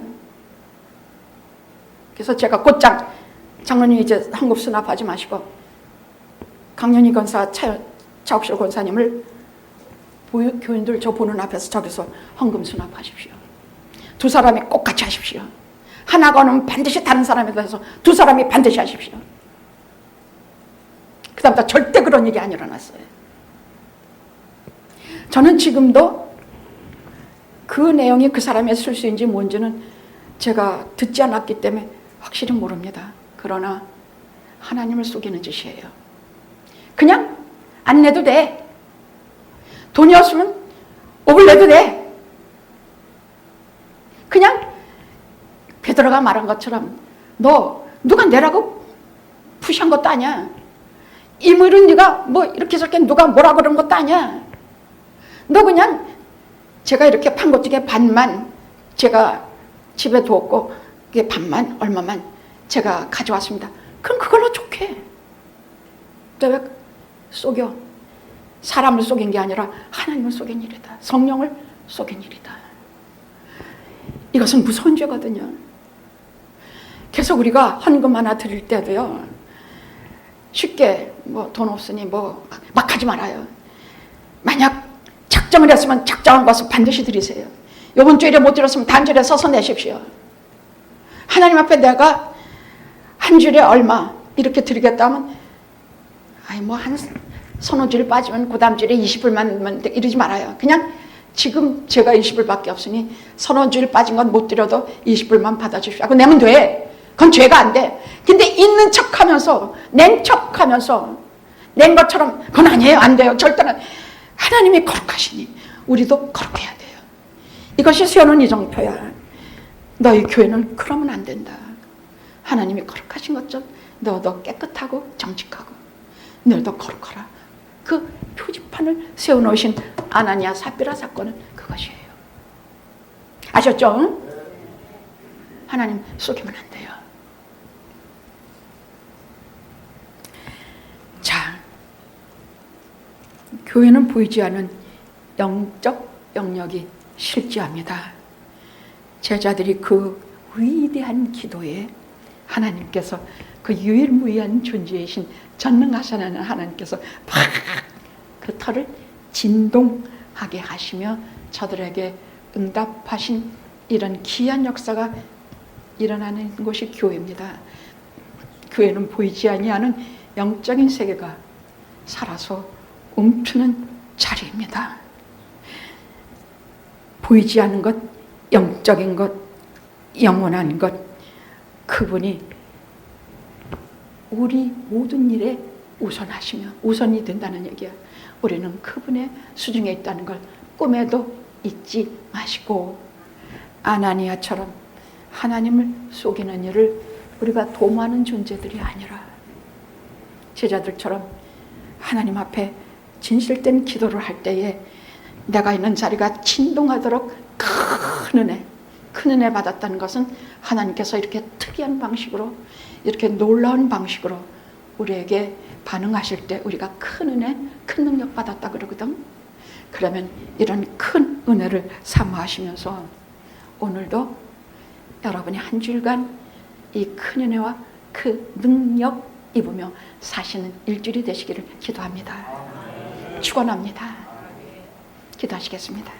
그래서 제가 곧장 장로님 이제 헌금 수납하지 마시고 강연희 권사 차옥실 권사님을 교인들 저 보는 앞에서 저기서 헌금 수납하십시오. 두 사람이 꼭 같이 하십시오. 하나가는 반드시 다른 사람에 대해서 두 사람이 반드시 하십시오. 그 다음부터 절대 그런 일이 안 일어났어요. 저는 지금도 그 내용이 그 사람의 실수인지 뭔지는 제가 듣지 않았기 때문에 확실히 모릅니다. 그러나 하나님을 속이는 짓이에요. 그냥 안 내도 돼. 돈이 없으면 옥을 내도 돼. 그냥 베드로가 말한 것처럼 너 누가 내라고 푸시한 것도 아니야. 이물은 네가 뭐 이렇게 저렇게 누가 뭐라 그런 것도 아니야. 너 그냥 제가 이렇게 판 것 중에 반만 제가 집에 두었고 그게 반만 얼마만 제가 가져왔습니다. 그럼 그걸로 좋게. 너 왜 속여? 사람을 속인 게 아니라 하나님을 속인 일이다. 성령을 속인 일이다. 이것은 무서운 죄거든요. 그래서 우리가 헌금 하나 드릴 때도요, 쉽게 뭐 돈 없으니 뭐 막 하지 말아요. 만약 작정을 했으면 작정한 것을 반드시 드리세요. 이번 주일에 못 드렸으면 다음 주일에 써서 내십시오. 하나님 앞에 내가 한 주일에 얼마 이렇게 드리겠다면 아이 뭐 한 서너 주일 빠지면 그 다음 주일에 20불만 이러지 말아요. 그냥 지금 제가 20불밖에 없으니 서너 주일 빠진 건 못 드려도 20불만 받아주십시오 하고 내면 돼. 그건 죄가 안 돼. 근데 있는 척하면서 낸 척하면서 낸 것처럼 그건 아니에요. 안 돼요. 절대는. 하나님이 거룩하시니 우리도 거룩해야 돼요. 이것이 세우는 이정표야. 너희 교회는 그러면 안 된다. 하나님이 거룩하신 것처럼 너도 깨끗하고 정직하고 너도 거룩하라. 그 표지판을 세워놓으신 아나니아 삽비라 사건은 그것이에요. 아셨죠? 하나님 속이면 안 돼요. 자, 교회는 보이지 않는 영적 영역이 실제합니다. 제자들이 그 위대한 기도에 하나님께서 그 유일무이한 존재이신 전능하신 하나님께서 팍 그 털을 진동하게 하시며 저들에게 응답하신 이런 귀한 역사가 일어나는 곳이 교회입니다. 교회는 보이지 아니하는 영적인 세계가 살아서 움트는 자리입니다. 보이지 않는 것, 영적인 것, 영원한 것, 그분이 우리 모든 일에 우선하시며 우선이 된다는 얘기야. 우리는 그분의 수중에 있다는 걸 꿈에도 잊지 마시고 아나니아처럼 하나님을 속이는 일을 우리가 도모하는 존재들이 아니라 제자들처럼 하나님 앞에 진실된 기도를 할 때에 내가 있는 자리가 진동하도록 큰 은혜 받았다는 것은 하나님께서 이렇게 특이한 방식으로 이렇게 놀라운 방식으로 우리에게 반응하실 때 우리가 큰 은혜, 큰 능력 받았다 그러거든. 그러면 이런 큰 은혜를 사모하시면서 오늘도 여러분이 한 주일간 이 큰 은혜와 그 능력 입으며 사시는 일주일이 되시기를 기도합니다. 축원합니다. 기도하시겠습니다.